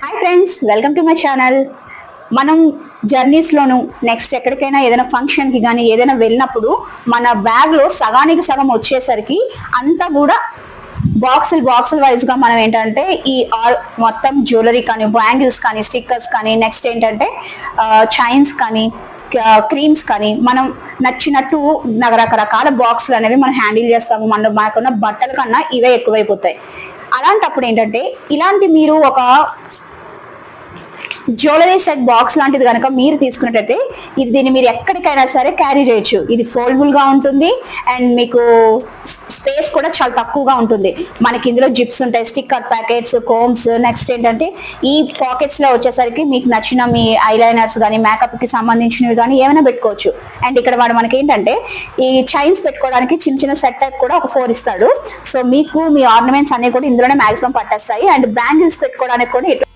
Hi friends, welcome to my channel. మనం జర్నీస్లోను next ఎక్కడికైనా ఏదైనా ఫంక్షన్కి కానీ ఏదైనా వెళ్ళినప్పుడు మన బ్యాగ్లో సగానికి సగం వచ్చేసరికి అంతా కూడా బాక్సులు వైజ్గా మనం ఏంటంటే ఈ మొత్తం జ్యువెలరీ కానీ బ్యాంగిల్స్ కానీ స్టిక్కర్స్ కానీ నెక్స్ట్ ఏంటంటే చైన్స్ కానీ క్రీమ్స్ కానీ మనం నచ్చినట్టు రకరకాల బాక్సులు అనేవి మనం హ్యాండిల్ చేస్తాము. మనకున్న బట్టల కన్నా ఇవే ఎక్కువైపోతాయి. అలాంటప్పుడు ఏంటంటే ఇలాంటి మీరు ఒక జ్యువెలరీ సెట్ బాక్స్ లాంటిది కనుక మీరు తీసుకున్నట్టయితే దీన్ని మీరు ఎక్కడికైనా సరే క్యారీ చేయొచ్చు. ఇది ఫోల్డబుల్ గా ఉంటుంది అండ్ మీకు స్పేస్ కూడా చాలా తక్కువగా ఉంటుంది. మనకి ఇందులో జిప్స్ ఉంటాయి, స్టిక్కర్ ప్యాకెట్స్, కోమ్స్, నెక్స్ట్ ఏంటంటే ఈ పాకెట్స్ లో వచ్చేసరికి మీకు నచ్చిన మీ ఐలైనర్స్ కానీ మేకప్ కి సంబంధించినవి కానీ ఏమైనా పెట్టుకోవచ్చు. అండ్ ఇక్కడ వాడు మనకి ఏంటంటే ఈ చైన్స్ పెట్టుకోవడానికి చిన్న చిన్న సెట్ టైప్ కూడా ఒక 4 ఇస్తాడు. సో మీకు మీ ఆర్నమెంట్స్ అన్ని కూడా ఇందులోనే మాక్సిమం పట్టేస్తాయి. అండ్ బ్యాంగిల్స్ పెట్టుకోవడానికి కూడా